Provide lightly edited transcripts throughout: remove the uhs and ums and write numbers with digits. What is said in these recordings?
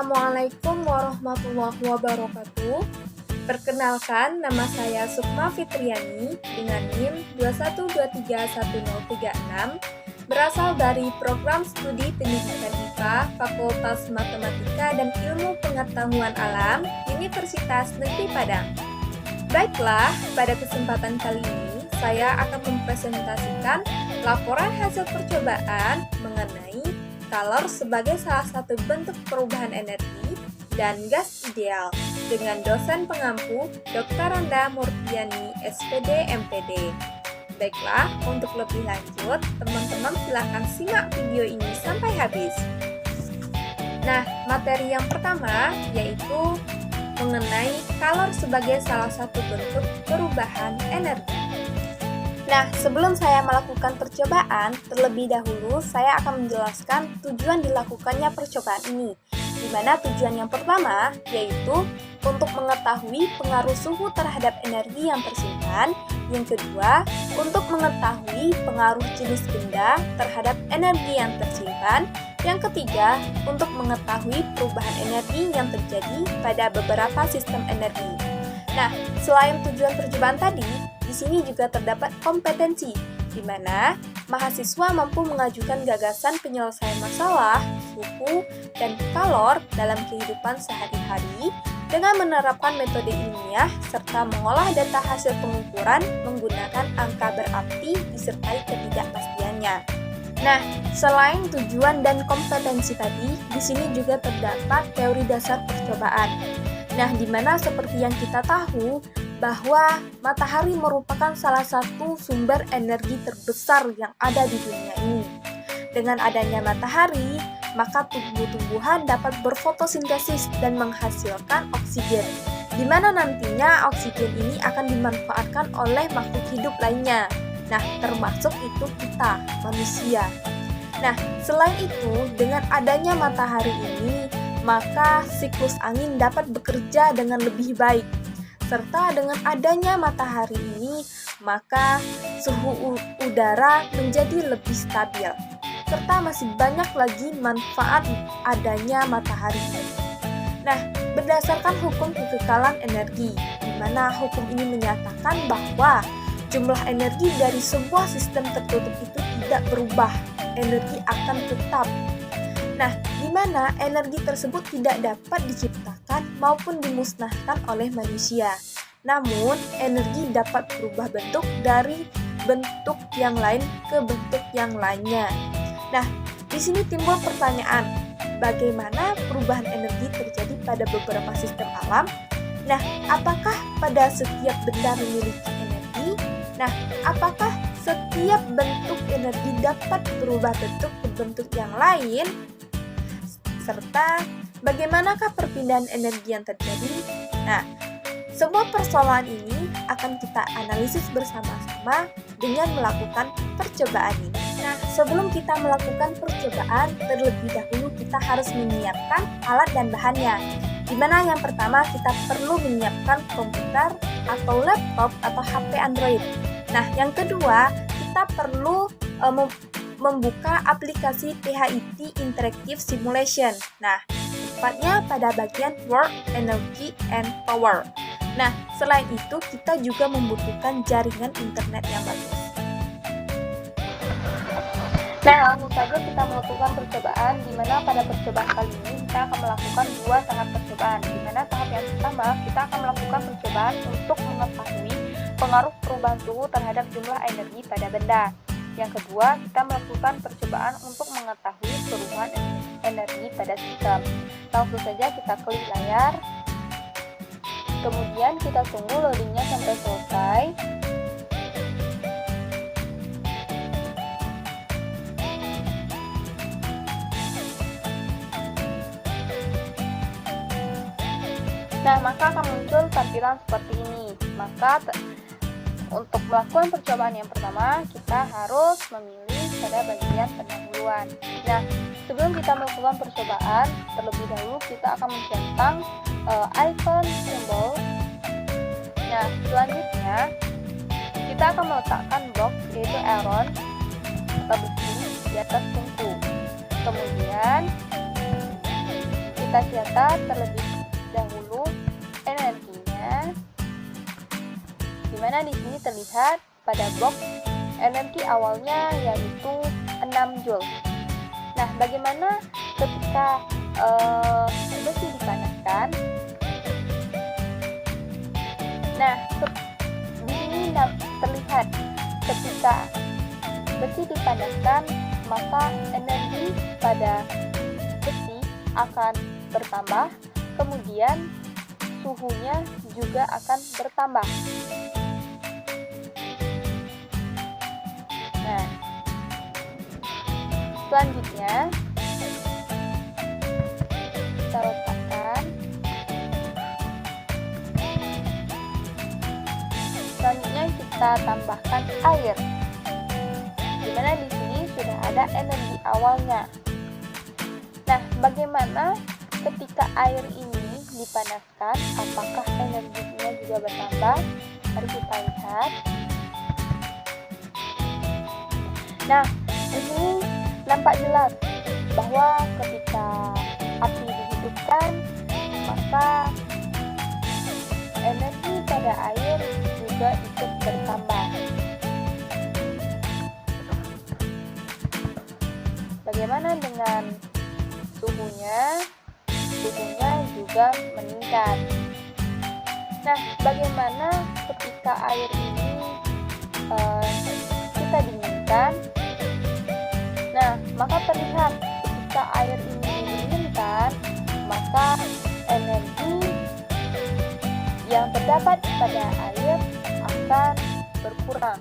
Assalamualaikum warahmatullahi wabarakatuh. Perkenalkan, nama saya Sukma Fitriani dengan NIM 2123136, berasal dari Program Studi Pendidikan IPA Fakultas Matematika dan Ilmu Pengetahuan Alam Universitas Negeri Padang. Baiklah, pada kesempatan kali ini saya akan mempresentasikan laporan hasil percobaan mengenai kalor sebagai salah satu bentuk perubahan energi dan gas ideal dengan dosen pengampu Dr. Randa Murtiani, SPD, MPD. Baiklah, untuk lebih lanjut, teman-teman silahkan simak video ini sampai habis. Nah, materi yang pertama yaitu mengenai kalor sebagai salah satu bentuk perubahan energi. Nah, sebelum saya melakukan percobaan, terlebih dahulu saya akan menjelaskan tujuan dilakukannya percobaan ini. Di mana tujuan yang pertama yaitu untuk mengetahui pengaruh suhu terhadap energi yang tersimpan. Yang kedua, untuk mengetahui pengaruh jenis benda terhadap energi yang tersimpan. Yang ketiga, untuk mengetahui perubahan energi yang terjadi pada beberapa sistem energi. Nah, selain tujuan percobaan tadi, di sini juga terdapat kompetensi, di mana mahasiswa mampu mengajukan gagasan penyelesaian masalah, suhu, dan kalor dalam kehidupan sehari-hari dengan menerapkan metode ilmiah serta mengolah data hasil pengukuran menggunakan angka berarti disertai ketidakpastiannya. Nah, selain tujuan dan kompetensi tadi, di sini juga terdapat teori dasar percobaan. Nah, di mana seperti yang kita tahu bahwa matahari merupakan salah satu sumber energi terbesar yang ada di dunia ini. Dengan adanya matahari, maka tumbuh-tumbuhan dapat berfotosintesis dan menghasilkan oksigen, di mana nantinya oksigen ini akan dimanfaatkan oleh makhluk hidup lainnya. Nah, termasuk itu kita, manusia. Nah, selain itu, dengan adanya matahari ini, maka siklus angin dapat bekerja dengan lebih baik. Serta dengan adanya matahari ini, maka suhu udara menjadi lebih stabil. Serta masih banyak lagi manfaat adanya matahari ini. Nah, berdasarkan hukum kekekalan energi, di mana hukum ini menyatakan bahwa jumlah energi dari sebuah sistem tertutup itu tidak berubah, energi akan tetap. Nah, di mana energi tersebut tidak dapat diciptakan maupun dimusnahkan oleh manusia. Namun, energi dapat berubah bentuk dari bentuk yang lain ke bentuk yang lainnya. Nah, di sini timbul pertanyaan, bagaimana perubahan energi terjadi pada beberapa sistem alam? Nah, apakah pada setiap benda memiliki energi? Nah, apakah setiap bentuk energi dapat berubah bentuk ke bentuk yang lain? Serta bagaimanakah perpindahan energi yang terjadi? Nah, semua persoalan ini akan kita analisis bersama-sama dengan melakukan percobaan ini. Nah, sebelum kita melakukan percobaan, terlebih dahulu kita harus menyiapkan alat dan bahannya. Di mana yang pertama kita perlu menyiapkan komputer atau laptop atau HP Android. Nah, yang kedua kita perlu membuka aplikasi PHIT Interactive Simulation. Nah, tepatnya pada bagian Work, Energy, and Power. Nah, selain itu kita juga membutuhkan jaringan internet yang bagus. Nah, langsung saja kita melakukan percobaan, di mana pada percobaan kali ini kita akan melakukan dua tahap percobaan. Di mana tahap yang pertama kita akan melakukan percobaan untuk mengetahui pengaruh perubahan suhu terhadap jumlah energi pada benda. Yang kedua, kita melakukan percobaan untuk mengetahui perubahan energi pada sistem. Langsung saja kita klik layar. Kemudian kita tunggu loadingnya sampai selesai. Nah, maka akan muncul tampilan seperti ini. Maka untuk melakukan percobaan yang pertama, kita harus memilih pada bagian pendahuluan. Nah, sebelum kita melakukan percobaan, terlebih dahulu kita akan mencentang icon simbol. Nah, selanjutnya kita akan meletakkan blok yaitu iron atau besi di atas tungku. Kemudian kita catat terlebih dahulu energinya, di mana di sini terlihat pada box energi awalnya yaitu 6 Joule. Nah, bagaimana ketika besi dipanaskan? Nah, di sini terlihat ketika besi dipanaskan, maka energi pada besi akan bertambah, kemudian suhunya juga akan bertambah. Nah, selanjutnya kita letakkan. Selanjutnya kita tambahkan air, dimana di sini sudah ada energi awalnya. Nah, bagaimana ketika air ini dipanaskan, apakah energinya juga bertambah? Mari kita lihat. Nah, di sini nampak jelas bahwa ketika api dihidupkan, maka energi pada air juga ikut bertambah. Bagaimana dengan suhunya? Suhunya juga meningkat. Nah, bagaimana ketika air ini kita dinginkan? Nah, maka terlihat ketika air ini didinginkan, maka energi yang terdapat pada air akan berkurang.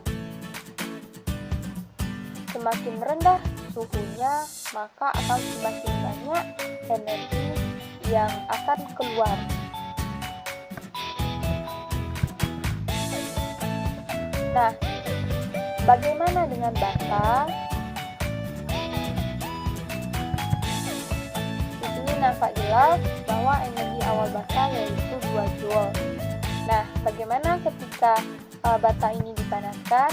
Semakin rendah suhunya, maka akan semakin banyak energi yang akan keluar. Nah, bagaimana dengan bata? Di sini nampak jelas bahwa energi awal bata yaitu 2 Joule. Nah, bagaimana ketika bata ini dipanaskan?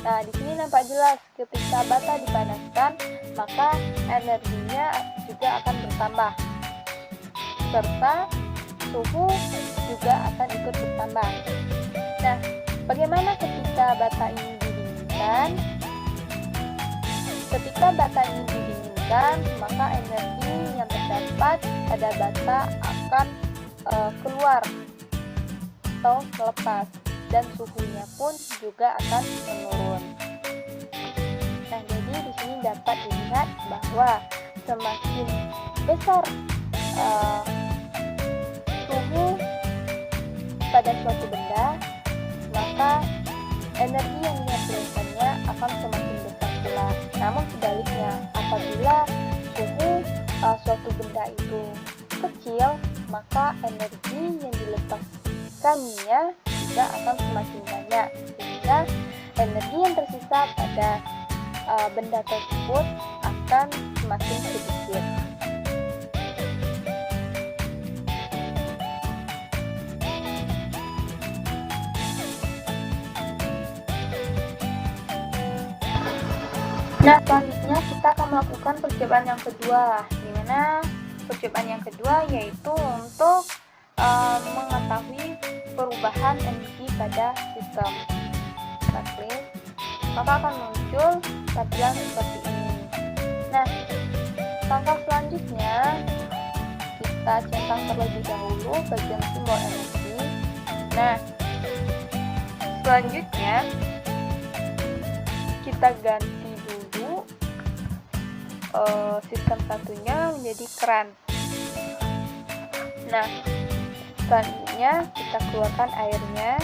Nah, di sini nampak jelas ketika bata dipanaskan, maka energinya juga akan bertambah, serta suhu juga akan ikut bertambah. Nah, bagaimana ketika bata ini didinginkan? Ketika bata ini didinginkan, maka energi yang terdapat pada bata akan keluar atau melepas, dan suhunya pun juga akan menurun. Nah, jadi di sini dapat dilihat bahwa semakin besar suhu pada suatu benda, maka energi yang dihasilkannya akan semakin besar pula. Namun sebaliknya, apabila suhu suatu benda itu kecil, maka energi yang dilepaskannya juga akan semakin banyak, sehingga energi yang tersisa pada benda tersebut akan semakin sedikit. Nah, selanjutnya kita akan melakukan percobaan yang kedua, di mana percobaan yang kedua yaitu untuk mengetahui perubahan energi pada sistem. Kita klik, maka akan muncul tampilan seperti ini. Nah, langkah selanjutnya kita centang terlebih dahulu bagian simbol energi. Nah, selanjutnya kita ganti dulu sistem satunya menjadi keran. Nah, selanjutnya kita keluarkan airnya.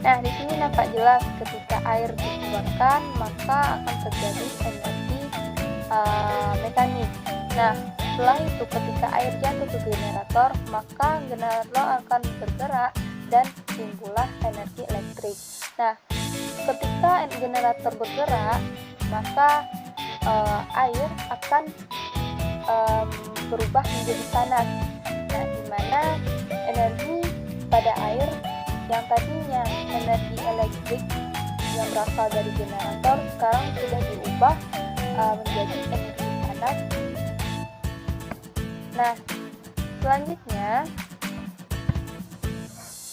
Nah, di sini nampak jelas ketika air dikeluarkan, maka akan terjadi energi mekanik. Nah, setelah itu ketika air jatuh ke generator, maka generator akan bergerak dan timbullah energi elektrik. Nah, ketika generator bergerak, maka air akan berubah menjadi panas. Nah, di mana energi pada air yang tadinya energi elektrik yang berasal dari generator sekarang sudah diubah menjadi energi panas. Nah, selanjutnya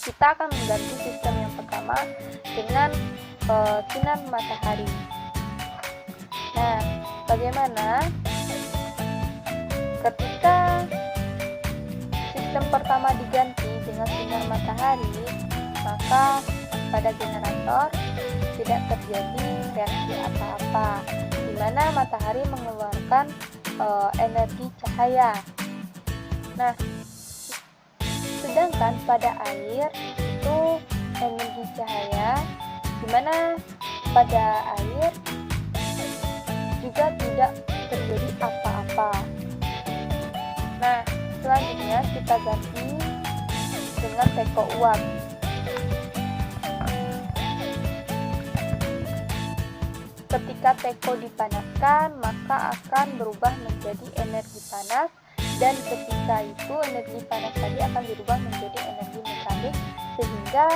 kita akan mengganti sistem yang pertama dengan sinar matahari. Nah, bagaimana ketika sistem pertama diganti dengan sinar matahari, maka pada generator tidak terjadi reaksi apa-apa, di mana matahari mengeluarkan energi cahaya. Nah, sedangkan pada air itu energi cahaya, di mana pada air juga tidak terjadi apa-apa. Nah, selanjutnya kita ganti dengan teko uap. Ketika teko dipanaskan, maka akan berubah menjadi energi panas, dan ketika itu energi panas tadi akan berubah menjadi energi mekanik, sehingga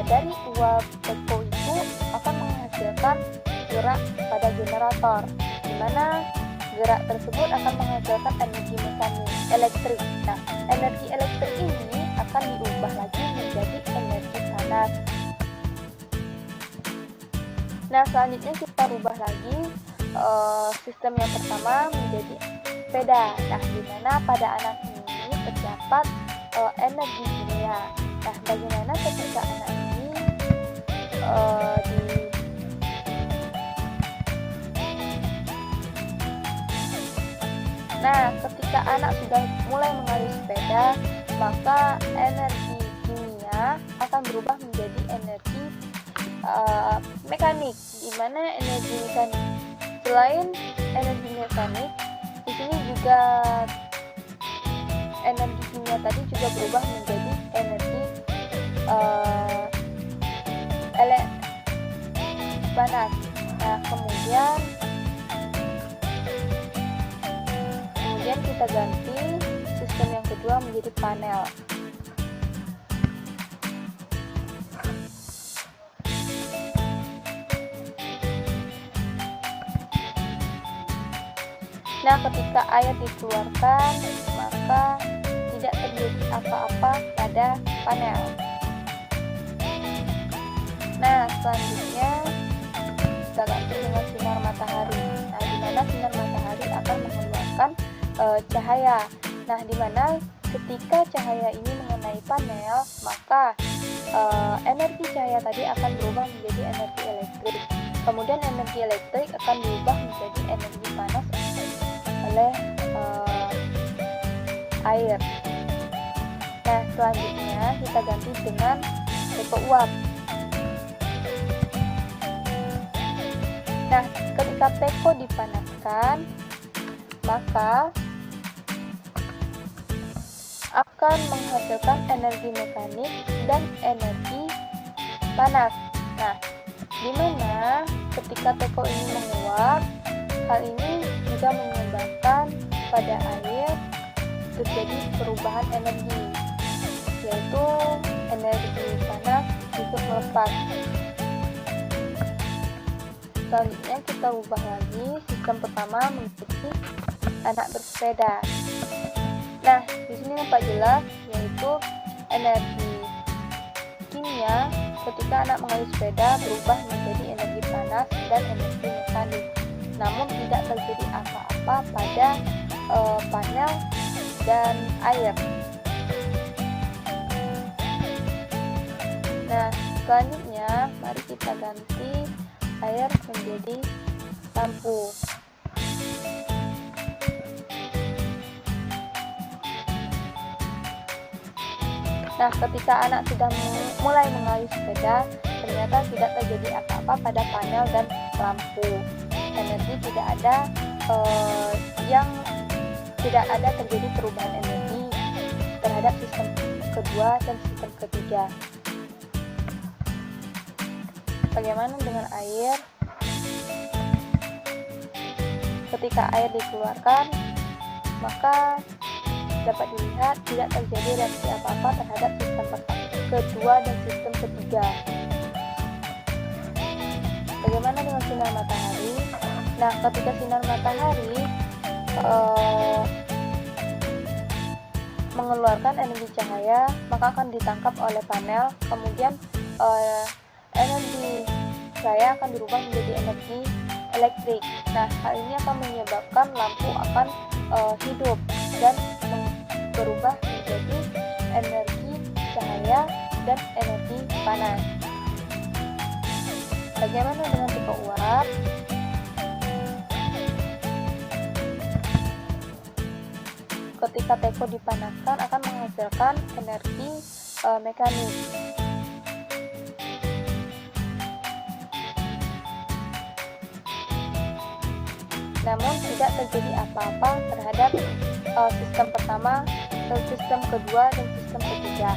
dari uap teko itu akan menghasilkan gerak pada generator, di mana gerak tersebut akan menghasilkan energi mekanik elektrik. Nah, energi elektrik ini akan diubah lagi menjadi energi panas. Nah, selanjutnya kita rubah lagi sistem yang pertama menjadi sepeda. Nah, di mana pada anak ini terdapat energi kimia. Nah, bagaimana ketika anak ini Nah, ketika anak sudah mulai mengayuh sepeda, maka energi kimia akan berubah menjadi energi mekanik. Di mana energi mekanik, selain energi mekanik, di sini juga energi kimia tadi juga berubah menjadi energi panas. Nah, kemudian kita ganti sistem yang kedua menjadi panel. Nah, ketika air dikeluarkan, maka tidak terjadi apa-apa pada panel. Nah, selanjutnya kita ganti dengan sinar matahari. Nah, di mana sinar matahari akan mengeluarkan cahaya. Nah, di mana ketika cahaya ini mengenai panel, maka energi cahaya tadi akan berubah menjadi energi elektrik. Kemudian energi elektrik akan berubah menjadi energi panas oleh air. Nah, selanjutnya kita ganti dengan teko uap. Nah, ketika teko dipanaskan, maka akan menghasilkan energi mekanik dan energi panas. Nah, di mana ketika teko ini menguap, hal ini juga menyebabkan pada air terjadi perubahan energi, yaitu energi panas ikut melepas. Selanjutnya kita ubah lagi sistem pertama menjadi anak bersepeda. Nah, di sini nampak jelas, yaitu energi kimia ketika anak mengayuh sepeda berubah menjadi energi panas dan energi mekanik. Namun tidak terjadi apa-apa pada panel dan air. Nah, selanjutnya mari kita ganti air menjadi lampu. Nah, ketika anak sudah mulai mengayuh sepeda, ternyata tidak terjadi apa-apa pada panel dan lampu. Energi tidak ada terjadi perubahan energi terhadap sistem kedua dan sistem ketiga. Bagaimana dengan air? Ketika air dikeluarkan, maka dapat dilihat tidak terjadi reaksi apa-apa terhadap sistem kedua dan sistem ketiga. bagaimana dengan sinar matahari? Nah, ketika sinar matahari mengeluarkan energi cahaya, maka akan ditangkap oleh panel, kemudian energi cahaya akan dirubah menjadi energi elektrik. Nah, hal ini akan menyebabkan lampu akan hidup dan berubah menjadi energi cahaya dan energi panas. Bagaimana dengan tipe uap? Ketika teko dipanaskan akan menghasilkan energi mekanik. Namun tidak terjadi apa-apa terhadap sistem pertama, sistem kedua, dan sistem ketiga.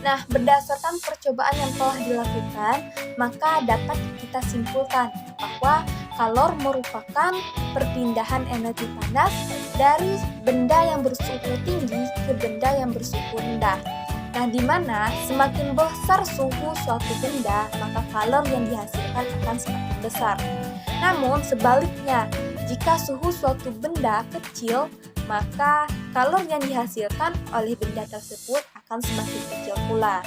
Nah, berdasarkan percobaan yang telah dilakukan, maka dapat kita simpulkan bahwa kalor merupakan perpindahan energi panas dari benda yang bersuhu tinggi ke benda yang bersuhu rendah. Nah, di mana semakin besar suhu suatu benda, maka kalor yang dihasilkan akan semakin besar. Namun, sebaliknya, jika suhu suatu benda kecil, maka kalor yang dihasilkan oleh benda tersebut akan semakin kecil pula.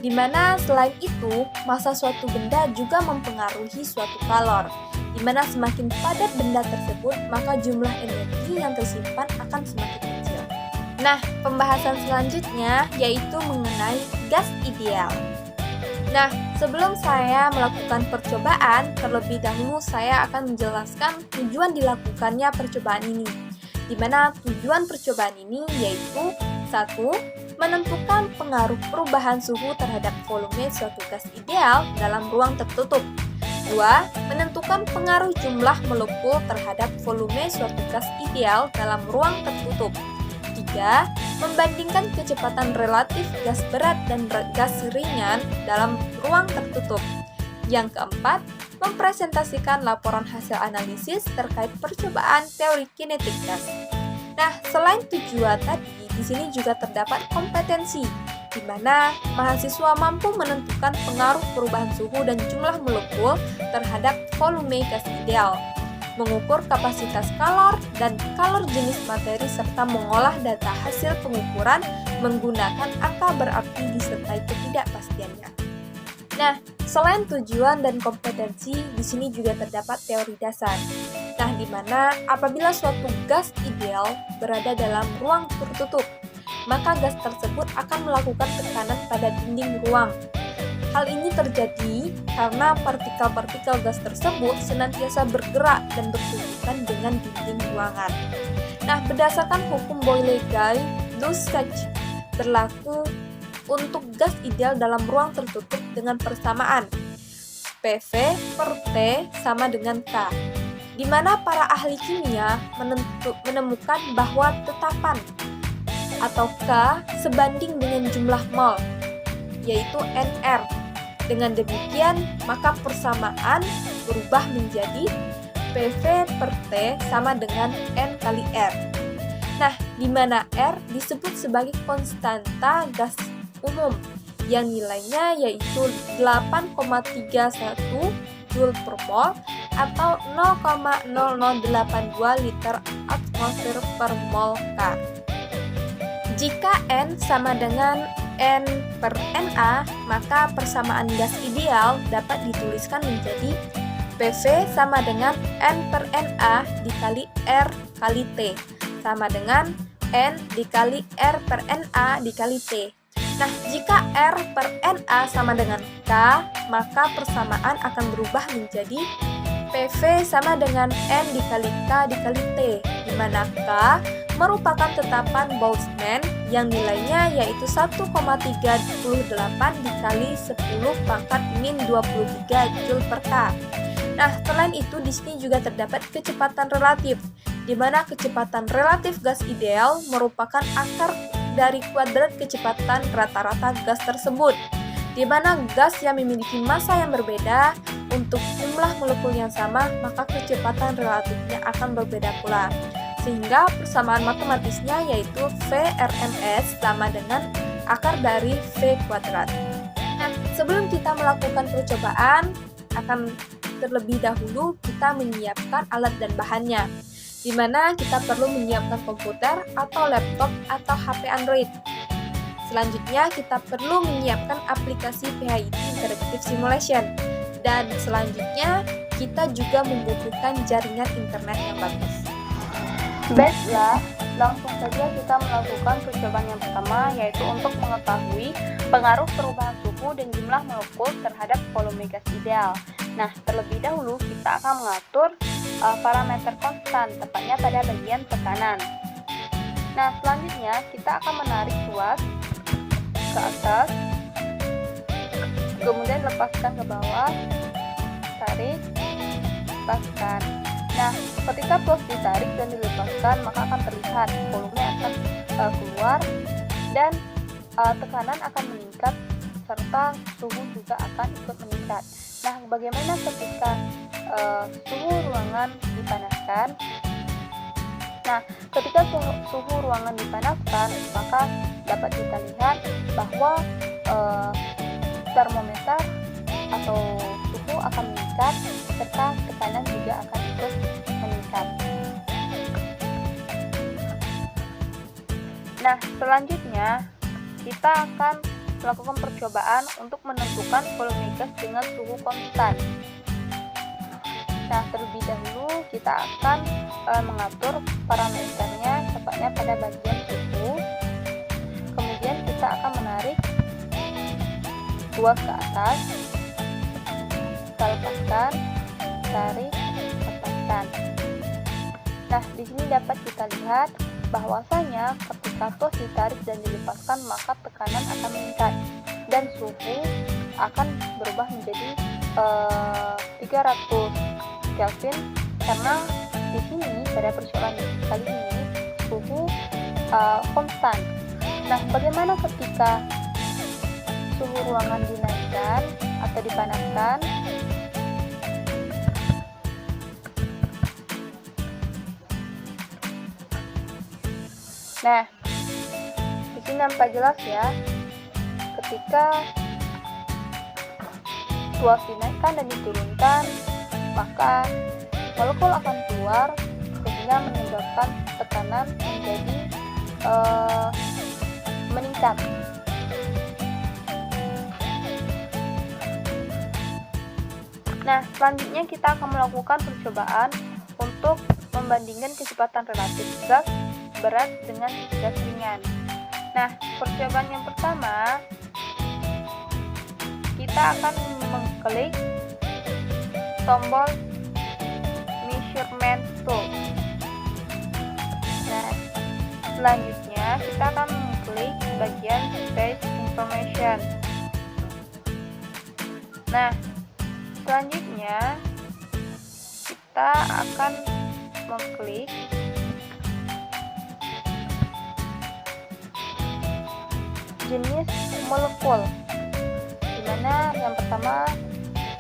Di mana selain itu, massa suatu benda juga mempengaruhi suatu kalor. Di mana semakin padat benda tersebut, maka jumlah energi yang tersimpan akan semakin kecil. Nah, pembahasan selanjutnya yaitu mengenai gas ideal. Nah, sebelum saya melakukan percobaan, terlebih dahulu saya akan menjelaskan tujuan dilakukannya percobaan ini. Di mana tujuan percobaan ini yaitu 1. Menentukan pengaruh perubahan suhu terhadap volume suatu gas ideal dalam ruang tertutup. 2. Menentukan pengaruh jumlah molekul terhadap volume suatu gas ideal dalam ruang tertutup. 3. Membandingkan kecepatan relatif gas berat dan gas ringan dalam ruang tertutup. Yang keempat, mempresentasikan laporan hasil analisis terkait percobaan teori kinetik gas. Nah, selain tujuan tadi, di sini juga terdapat kompetensi, di mana mahasiswa mampu menentukan pengaruh perubahan suhu dan jumlah molekul terhadap volume gas ideal, mengukur kapasitas kalor dan kalor jenis materi serta mengolah data hasil pengukuran menggunakan angka berarti disertai ketidakpastiannya. Nah, selain tujuan dan kompetensi, di sini juga terdapat teori dasar. Nah, di mana apabila suatu gas ideal berada dalam ruang tertutup, maka gas tersebut akan melakukan tekanan pada dinding ruang. Hal ini terjadi karena partikel-partikel gas tersebut senantiasa bergerak dan berhubungan dengan dinding ruangan. Nah, berdasarkan hukum Boyle-Guy-Lussach berlaku untuk gas ideal dalam ruang tertutup dengan persamaan PV per T sama dengan K, di mana para ahli kimia menemukan bahwa tetapan atau K sebanding dengan jumlah mol, yaitu NR. Dengan demikian, maka persamaan berubah menjadi PV per T sama dengan N kali R. Nah, di mana R disebut sebagai konstanta gas umum yang nilainya yaitu 8,31 Joule per mol atau 0,0082 liter atmosfer per mol K. Jika N sama dengan N per Na, maka persamaan gas ideal dapat dituliskan menjadi PV sama dengan N per Na dikali R kali T sama dengan N dikali R per Na dikali T. Nah, jika R per Na sama dengan K, maka persamaan akan berubah menjadi PV sama dengan N dikali K dikali T, di mana K merupakan tetapan Boltzmann yang nilainya yaitu 1,38 dikali 10 pangkat min 23 Joule per K. Nah, selain itu di sini juga terdapat kecepatan relatif, di mana kecepatan relatif gas ideal merupakan akar dari kuadrat kecepatan rata-rata gas tersebut, di mana gas yang memiliki massa yang berbeda untuk jumlah molekul yang sama, maka kecepatan relatifnya akan berbeda pula. Sehingga persamaan matematisnya yaitu VRMS sama dengan akar dari V kuadrat. Nah, sebelum kita melakukan percobaan, akan terlebih dahulu kita menyiapkan alat dan bahannya, di mana kita perlu menyiapkan komputer atau laptop atau HP Android. Selanjutnya, kita perlu menyiapkan aplikasi PHIT Interactive Simulation. Dan selanjutnya, kita juga membutuhkan jaringan internet yang bagus. Baiklah, langsung saja kita melakukan percobaan yang pertama, yaitu untuk mengetahui pengaruh perubahan suhu dan jumlah molekul terhadap volume gas ideal. Nah, terlebih dahulu kita akan mengatur parameter konstan, tepatnya pada bagian tekanan. Nah, selanjutnya kita akan menarik tuas ke atas, kemudian lepaskan ke bawah, tarik, lepaskan. Nah, ketika tuas ditarik dan dilepaskan, maka akan terlihat volume akan keluar dan tekanan akan meningkat serta suhu juga akan ikut meningkat. Nah, bagaimana ketika suhu ruangan dipanaskan? Nah, ketika suhu ruangan dipanaskan, maka dapat kita lihat bahwa termometer atau suhu akan meningkat serta tekanan juga akan ikut meningkat. Nah, selanjutnya kita akan melakukan percobaan untuk menentukan volume gas dengan suhu konstan. Nah, terlebih dahulu kita akan mengatur parameternya tepatnya pada bagian suhu. Kemudian kita akan menarik tuas ke atas, kita lepaskan, tarik, lepaskan. Nah, di sini dapat kita lihat bahwasanya ketika tuas ditarik dan dilepaskan, maka tekanan akan meningkat dan suhu akan berubah menjadi 300 Kelvin, karena di sini pada persoalan kali ini suhu konstan. Nah, bagaimana ketika suhu ruangan dinaikkan atau dipanaskan? Nah, di sini nampak jelas ya, ketika tuas dinaikkan dan diturunkan, maka molekul akan keluar sehingga menyebabkan tekanan menjadi meningkat. Nah, selanjutnya kita akan melakukan percobaan untuk membandingkan kecepatan relatif gas berat dengan gas ringan. Nah, percobaan yang pertama, kita akan mengklik tombol measurement tool. Nah, selanjutnya kita akan mengklik bagian space information. Nah, selanjutnya kita akan mengklik jenis molekul, dimana yang pertama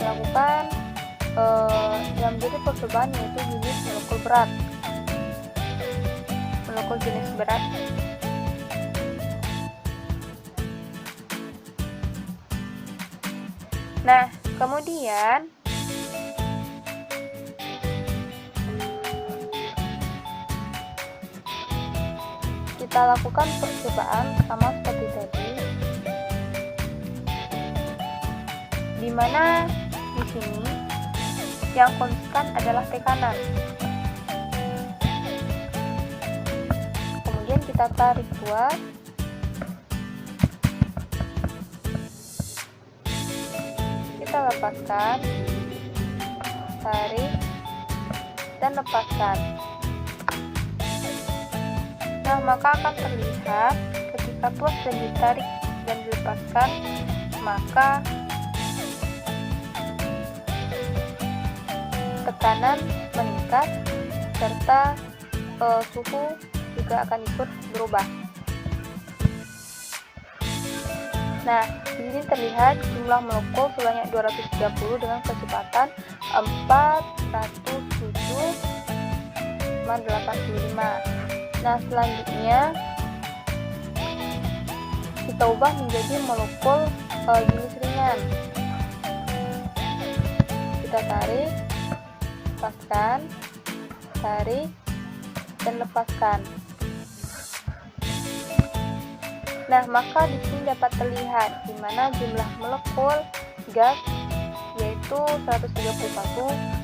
dilakukan yang menjadi percobaan yaitu jenis molekul berat, molekul jenis berat. Nah, kemudian kita lakukan percobaan sama seperti tadi, di mana di sini yang konstan adalah tekanan. Kemudian kita tarik tuas, kita lepaskan, tarik, dan lepaskan. Nah, maka akan terlihat ketika tuas dan ditarik dan dilepaskan, maka tekanan meningkat serta suhu juga akan ikut berubah. Nah, di sini terlihat jumlah molekul sebanyak 230 dengan kecepatan 407,85. Nah, selanjutnya kita ubah menjadi molekul jenis ringan. Kita tarik, lepaskan, tarik, dan lepaskan. Nah, maka di sini dapat terlihat di mana jumlah molekul gas yaitu 131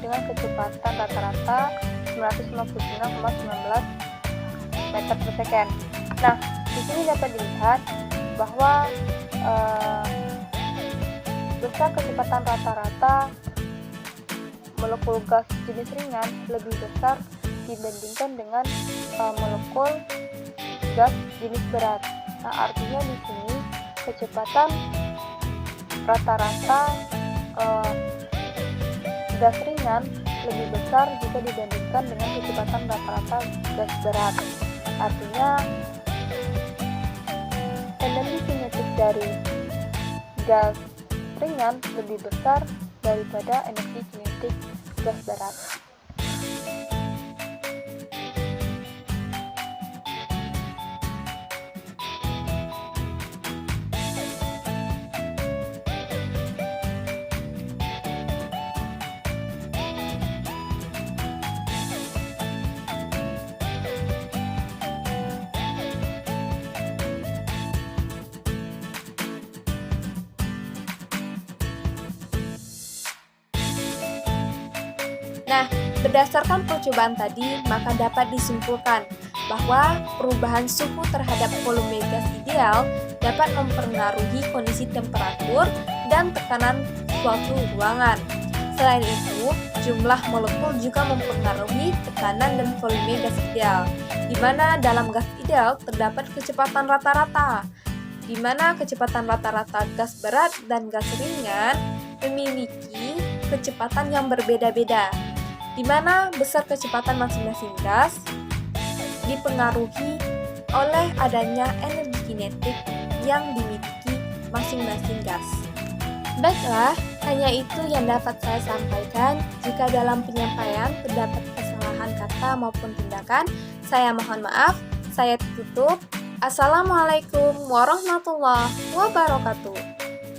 dengan kecepatan rata-rata 959,19 meter per second. Nah, di sini dapat dilihat bahwa besar kecepatan rata-rata molekul gas jenis ringan lebih besar dibandingkan dengan molekul gas jenis berat. Nah, artinya di sini kecepatan rata-rata gas ringan lebih besar jika dibandingkan dengan kecepatan rata-rata gas berat. Artinya energi kinetik dari gas ringan lebih besar daripada energi kinetik gas berat. Nah, berdasarkan percobaan tadi, maka dapat disimpulkan bahwa perubahan suhu terhadap volume gas ideal dapat mempengaruhi kondisi temperatur dan tekanan suatu ruangan. Selain itu, jumlah molekul juga mempengaruhi tekanan dan volume gas ideal, di mana dalam gas ideal terdapat kecepatan rata-rata, di mana kecepatan rata-rata gas berat dan gas ringan memiliki kecepatan yang berbeda-beda, di mana besar kecepatan masing-masing gas dipengaruhi oleh adanya energi kinetik yang dimiliki masing-masing gas. Baiklah, hanya itu yang dapat saya sampaikan. Jika dalam penyampaian terdapat kesalahan kata maupun tindakan, saya mohon maaf. Saya tutup. Assalamualaikum warahmatullahi wabarakatuh.